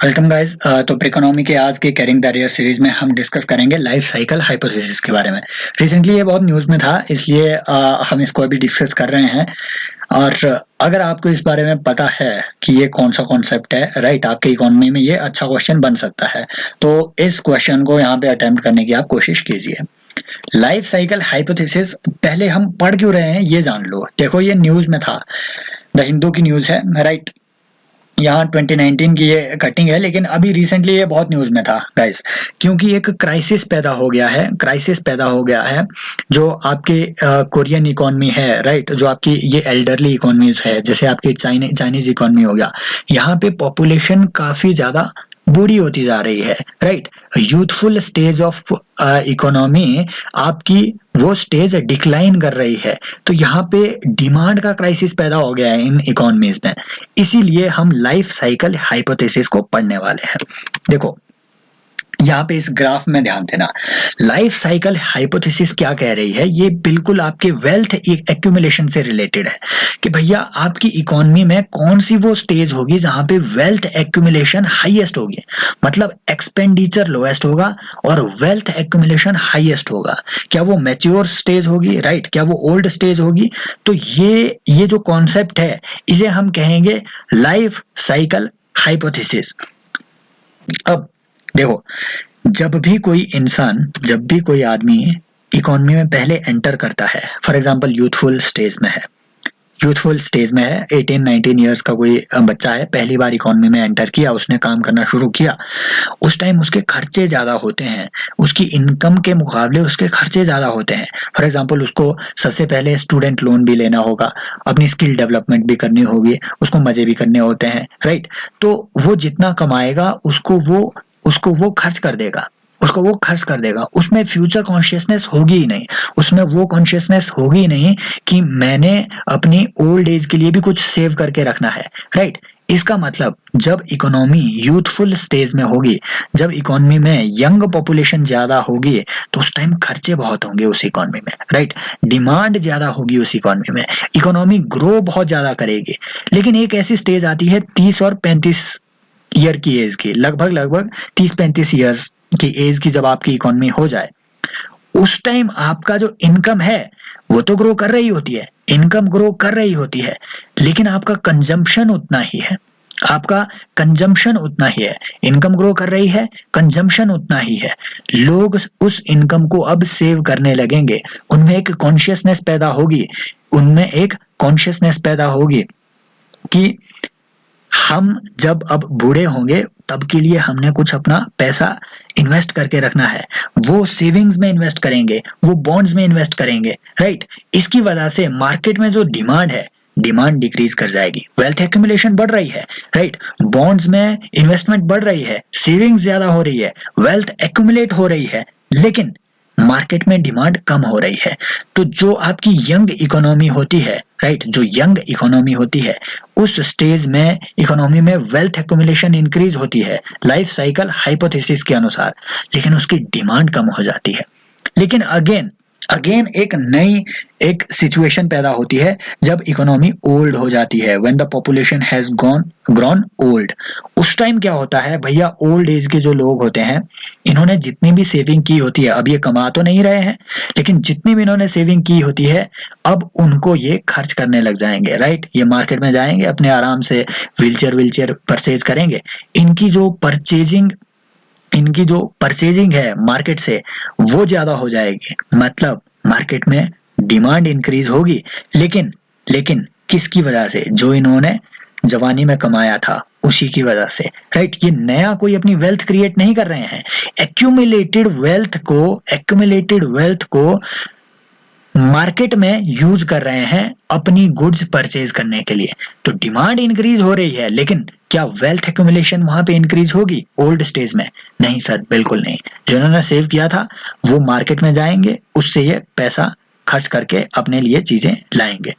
Welcome guys. तो economy के आज के कैरिंग द रियर सीरीज में हम डिस्कस करेंगे लाइफ साइकिल हाइपोथेसिस के बारे में। रिसेंटली ये बहुत न्यूज़ में था, इसलिए हम इसको अभी डिस्कस कर रहे हैं। और अगर आपको इस बारे में पता है कि ये कौन सा कॉन्सेप्ट है, राइट, आपके इकोनॉमी में ये अच्छा क्वेश्चन बन सकता है, तो इस क्वेश्चन को यहाँ पे अटेम्प्ट करने की आप कोशिश कीजिए। लाइफ साइकिल हाइपोथेसिस पहले हम पढ़ क्यों रहे हैं ये जान लो। देखो, ये न्यूज़ में था, द हिंदू की न्यूज़ है, राइट। यहाँ 2019 की ये कटिंग है, लेकिन अभी रिसेंटली ये बहुत न्यूज में था गाइस, क्योंकि एक क्राइसिस पैदा हो गया है। जो आपके कोरियन इकोनॉमी है, राइट, जो आपकी ये एल्डरली इकोनॉमीज है, जैसे आपकी चाइनीज इकोनॉमी हो गया, यहाँ पे पॉपुलेशन काफी ज्यादा बूढ़ी होती जा रही है, right. Youthful stage of economy आपकी वो स्टेज डिक्लाइन कर रही है, तो यहाँ पे डिमांड का क्राइसिस पैदा हो गया है इन इकोनॉमीज में। इसीलिए हम लाइफ साइकिल हाइपोथेसिस को पढ़ने वाले हैं। देखो, यहाँ पे इस ग्राफ में ध्यान देना, लाइफ साइकिल हाइपोथेसिस क्या कह रही है, ये बिल्कुल आपके वेल्थ एक्यूमुलेशन से रिलेटेड है कि भैया आपकी इकोनॉमी में कौन सी वो स्टेज होगी जहां पे वेल्थ एक्यूमुलेशन हाईएस्ट होगी, मतलब एक्सपेंडिचर लोएस्ट होगा और वेल्थ एक्यूमुलेशन हाईएस्ट होगा। क्या वो मैच्योर स्टेज होगी, राइट, क्या वो ओल्ड स्टेज होगी? तो ये जो कॉन्सेप्ट है, इसे हम कहेंगे लाइफ साइकिल हाइपोथेसिस। अब देखो, जब भी कोई आदमी इकोनॉमी में पहले एंटर करता है, फॉर एग्जांपल यूथफुल स्टेज में है, 18-19 ईयर्स का कोई बच्चा है, पहली बार इकोनॉमी में एंटर किया, उसने काम करना शुरू किया, उस टाइम उसके खर्चे ज्यादा होते हैं, उसकी इनकम के मुकाबले उसके खर्चे ज्यादा होते हैं। फॉर एग्जांपल उसको सबसे पहले स्टूडेंट लोन भी लेना होगा, अपनी स्किल डेवलपमेंट भी करनी होगी, उसको मजे भी करने होते हैं, राइट। तो वो जितना कमाएगा उसको वो खर्च कर देगा, उसमें फ्यूचर कॉन्शियसनेस होगी ही नहीं, उसमें वो कॉन्शियसनेस होगी ही नहीं कि मैंने अपनी ओल्ड एज के लिए भी कुछ सेव करके रखना है, राइट। इसका मतलब जब इकोनॉमी यूथफुल स्टेज में होगी, जब इकोनॉमी में यंग पॉपुलेशन ज्यादा होगी, तो उस टाइम खर्चे बहुत होंगे उस इकोनॉमी में, राइट। डिमांड ज्यादा होगी उस इकोनॉमी में, इकोनॉमी ग्रो बहुत ज्यादा करेगी। लेकिन एक ऐसी स्टेज आती है 30 और 35 ईयर की एज की, लगभग 30-35 ईयर्स की एज की, जब आपकी इकोनॉमी हो जाए, उस टाइम आपका जो इनकम है वो तो ग्रो कर रही होती है, इनकम ग्रो कर रही होती है, लेकिन आपका कंजम्पशन उतना ही है, इनकम ग्रो कर रही है, कंजम्पशन उतना ही है। लोग उस इनकम को अब सेव करने लगेंगे, उनमें एक कॉन्शियसनेस पैदा होगी कि हम जब अब बूढ़े होंगे तब के लिए हमने कुछ अपना पैसा इन्वेस्ट करके रखना है, वो सेविंग्स में इन्वेस्ट करेंगे, वो बॉन्ड्स में इन्वेस्ट करेंगे, राइट। इसकी वजह से मार्केट में जो डिमांड डिक्रीज कर जाएगी, वेल्थ एक्यूमुलेशन बढ़ रही है, राइट, बॉन्ड्स में इन्वेस्टमेंट बढ़ रही है, सेविंग्स ज्यादा हो रही है, वेल्थ एक्यूमुलेट हो रही है, लेकिन मार्केट में डिमांड कम हो रही है। तो जो आपकी यंग इकोनॉमी होती है, राइट, जो यंग इकोनॉमी होती है, उस स्टेज में इकोनॉमी में वेल्थ एक्यूमुलेशन इंक्रीज होती है लाइफ साइकिल हाइपोथेसिस के अनुसार, लेकिन उसकी डिमांड कम हो जाती है। लेकिन अगेन एक सिचुएशन पैदा होती है जब इकोनॉमी ओल्ड हो जाती है, when the population has grown old. उस टाइम क्या होता है भैया, ओल्ड एज के जो लोग होते हैं, इन्होंने जितनी भी सेविंग की होती है, अब ये कमा तो नहीं रहे हैं, लेकिन जितनी भी इन्होंने सेविंग की होती है, अब उनको ये खर्च करने लग जाएंगे, राइट। ये मार्केट में जाएंगे, अपने आराम से व्हीलचेयर परचेज करेंगे। इनकी जो परचेजिंग है मार्केट से, वो ज्यादा हो जाएगी, मतलब मार्केट में डिमांड इंक्रीज होगी, लेकिन किसकी वजह से? जो इन्होंने जवानी में कमाया था उसी की वजह से, राइट। ये नया कोई अपनी वेल्थ क्रिएट नहीं कर रहे हैं, एक्यूमुलेटेड वेल्थ को मार्केट में यूज कर रहे हैं अपनी गुड्स परचेज करने के लिए। तो डिमांड इंक्रीज हो रही है, लेकिन क्या वेल्थ एक्यूमुलेशन वहां पे इंक्रीज होगी ओल्ड स्टेज में? नहीं सर, बिल्कुल नहीं। जो इन्होंने सेव किया था वो मार्केट में जाएंगे, उससे ये पैसा खर्च करके अपने लिए चीजें लाएंगे।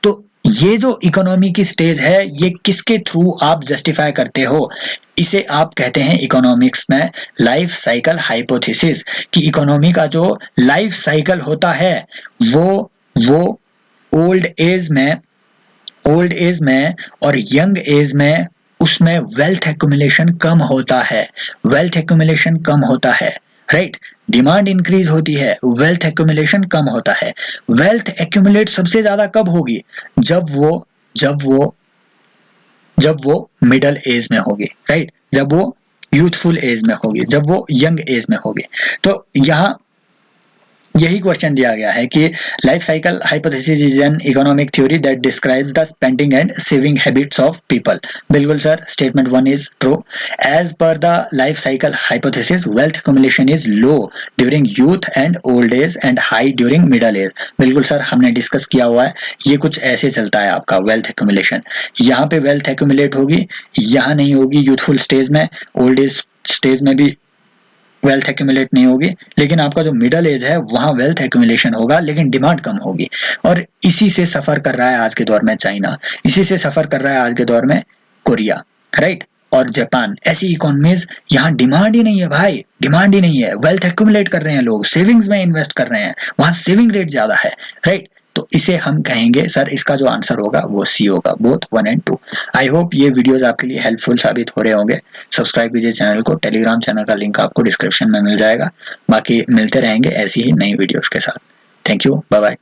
तो ये जो इकोनॉमी की स्टेज है, ये किसके थ्रू आप जस्टिफाई करते हो? इसे आप कहते हैं इकोनॉमिक्स में लाइफ साइकिल हाइपोथेसिस, कि इकोनॉमी का जो लाइफ साइकिल होता है वो ओल्ड एज में और यंग एज में उसमें वेल्थ एक्यूमुलेशन कम होता है, वेल्थ एक्यूमुलेशन कम होता है, राइट। डिमांड इंक्रीज होती है, वेल्थ एक्यूमुलेशन कम होता है। वेल्थ एक्यूमुलेट सबसे ज्यादा कब होगी? जब वो मिडल एज में होगी, राइट, जब वो यूथफुल एज में होगी, जब वो यंग एज में होगी। तो यहाँ यही क्वेश्चन दिया गया है कि life cycle hypothesis is an economic theory that describes the spending and saving habits of people. बिल्कुल sir, statement 1 is true. As per the life cycle hypothesis wealth accumulation is low during youth and old age and high during middle age. बिल्कुल sir, हमने discuss किया हुआ है, ये कुछ ऐसे चलता है आपका वेल्थ एक्यूमुलेशन। यहाँ पे वेल्थ एक्यूमुलेट होगी, यहाँ नहीं होगी यूथफुल स्टेज में, ओल्ड एज स्टेज में भी वेल्थ एक्यूमुलेट नहीं होगी, लेकिन आपका जो मिडल एज है वहां वेल्थ एक्यूमुलेशन होगा, लेकिन डिमांड कम होगी। और इसी से सफर कर रहा है आज के दौर में चाइना, इसी से सफर कर रहा है आज के दौर में कोरिया, राइट, और जापान। ऐसी इकोनॉमीज यहाँ डिमांड ही नहीं है भाई, डिमांड ही नहीं है, वेल्थ एक्यूमुलेट कर रहे हैं लोग, सेविंग्स में इन्वेस्ट कर रहे हैं, वहां सेविंग रेट ज्यादा है, राइट। तो इसे हम कहेंगे सर, इसका जो आंसर होगा वो सी होगा, बोथ 1 and 2। आई होप ये वीडियोस आपके लिए हेल्पफुल साबित हो रहे होंगे। सब्सक्राइब कीजिए चैनल को, टेलीग्राम चैनल का लिंक आपको डिस्क्रिप्शन में मिल जाएगा। बाकी मिलते रहेंगे ऐसी ही नई वीडियोस के साथ। Thank you, bye bye.